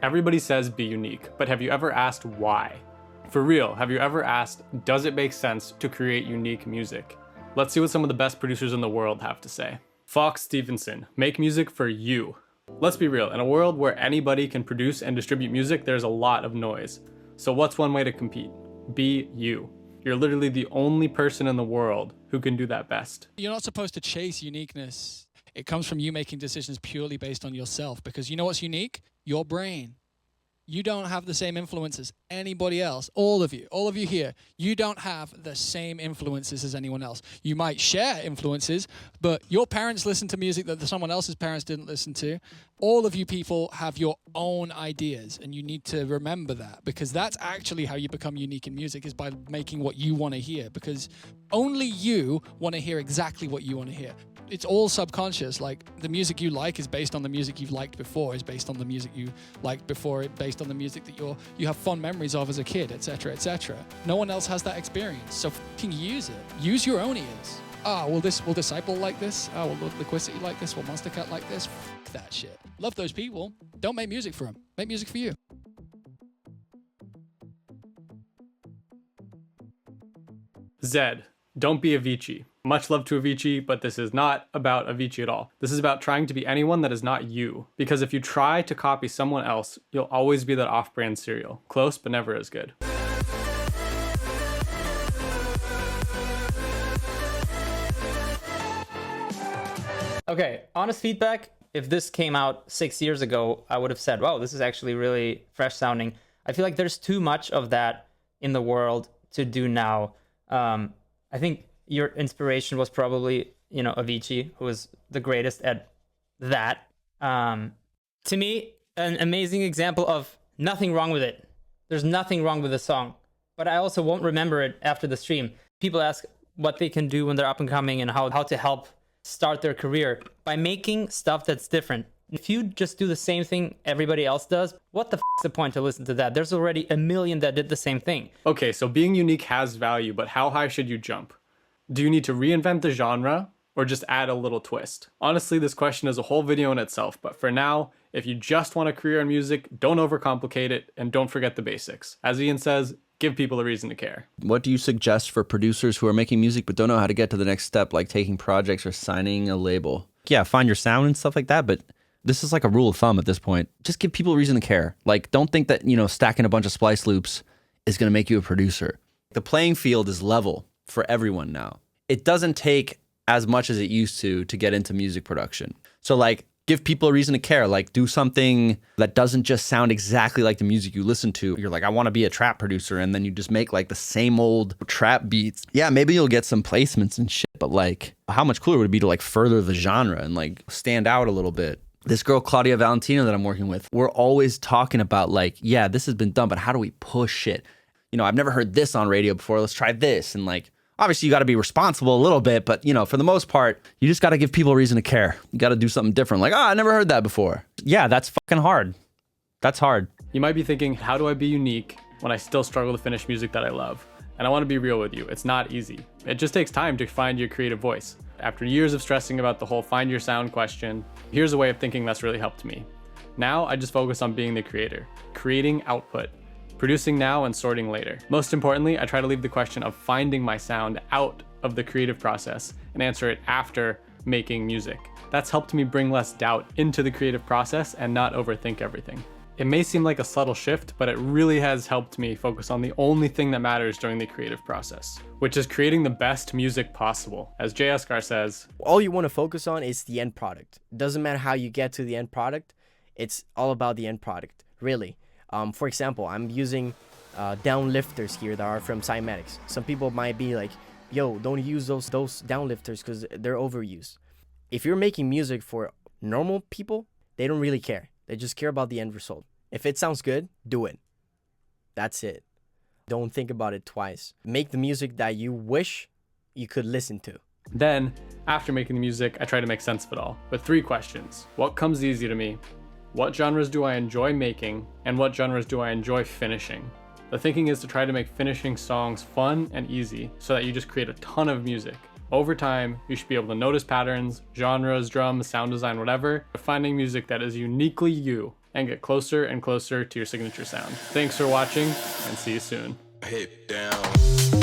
Everybody says be unique, but have you ever asked why? For real, have you ever asked, does it make sense to create unique music? Let's see what some of the best producers in the world have to say. Fox Stevenson, make music for you. Let's be real, in a world where anybody can produce and distribute music, there's a lot of noise. So what's one way to compete? Be you. You're literally the only person in the world who can do that best. You're not supposed to chase uniqueness. It comes from you making decisions purely based on yourself, because you know what's unique? Your brain. You don't have the same influences as anybody else. All of you here, you don't have the same influences as anyone else. You might share influences, but your parents listen to music that someone else's parents didn't listen to. All of you people have your own ideas, and you need to remember that, because that's actually how you become unique in music, is by making what you want to hear, because only you want to hear exactly what you want to hear. It's all subconscious. Like, the music you like is based on the music you've liked before, is based on the music you liked before, based on the music that you have fond memories of as a kid, etc., etc. No one else has that experience, so fucking use it. Use your own ears. Will Disciple like this? Will Liquidity like this? Will Monster Cat like this? Fuck that shit. Love those people. Don't make music for them. Make music for you. Zedd, don't be Avicii. Much love to Avicii, but this is not about Avicii at all. This is about trying to be anyone that is not you. Because if you try to copy someone else, you'll always be that off-brand cereal. Close, but never as good. Okay, honest feedback. If this came out 6 years ago, I would have said, wow, this is actually really fresh sounding. I feel like there's too much of that in the world to do now. I think your inspiration was probably, Avicii, who was the greatest at that. To me, an amazing example of nothing wrong with it. There's nothing wrong with the song, but I also won't remember it after the stream. People ask what they can do when they're up and coming and how to help start their career by making stuff that's different. If you just do the same thing everybody else does, what the is the point to listen to that? There's already a million that did the same thing. Okay, so being unique has value, but how high should you jump? Do you need to reinvent the genre or just add a little twist? Honestly, this question is a whole video in itself, but for now, if you just want a career in music, don't overcomplicate it and don't forget the basics. As Ian says, give people a reason to care. What do you suggest for producers who are making music but don't know how to get to the next step, like taking projects or signing a label? Yeah, find your sound and stuff like that, but this is like a rule of thumb at this point. Just give people a reason to care. Like, don't think that, stacking a bunch of splice loops is going to make you a producer. The playing field is level for everyone now. It doesn't take as much as it used to get into music production. So like, give people a reason to care. Like, do something that doesn't just sound exactly like the music you listen to. You're like, I want to be a trap producer, and then you just make like the same old trap beats. Yeah, maybe you'll get some placements and shit, but like, how much cooler would it be to like further the genre and like stand out a little bit? This girl, Claudia Valentino, that I'm working with, we're always talking about like, yeah, this has been done, but how do we push it? I've never heard this on radio before. Let's try this. And like, obviously you got to be responsible a little bit, but for the most part, you just got to give people a reason to care. You got to do something different. Like, I never heard that before. Yeah, that's fucking hard. That's hard. You might be thinking, how do I be unique when I still struggle to finish music that I love? And I want to be real with you. It's not easy. It just takes time to find your creative voice. After years of stressing about the whole find your sound question, here's a way of thinking that's really helped me. Now I just focus on being the creator, creating output, producing now and sorting later. Most importantly, I try to leave the question of finding my sound out of the creative process and answer it after making music. That's helped me bring less doubt into the creative process and not overthink everything. It may seem like a subtle shift, but it really has helped me focus on the only thing that matters during the creative process, which is creating the best music possible. As Eskar says, all you want to focus on is the end product. It doesn't matter how you get to the end product. It's all about the end product, really. For example, I'm using downlifters here that are from Cymatics. Some people might be like, yo, don't use those downlifters because they're overused. If you're making music for normal people, they don't really care. They just care about the end result. If it sounds good, do it. That's it. Don't think about it twice. Make the music that you wish you could listen to. Then, after making the music, I try to make sense of it all with 3 questions. What comes easy to me? What genres do I enjoy making? And what genres do I enjoy finishing? The thinking is to try to make finishing songs fun and easy so that you just create a ton of music. Over time, you should be able to notice patterns, genres, drums, sound design, whatever, finding music that is uniquely you and get closer and closer to your signature sound. Thanks for watching, and see you soon. Hit down.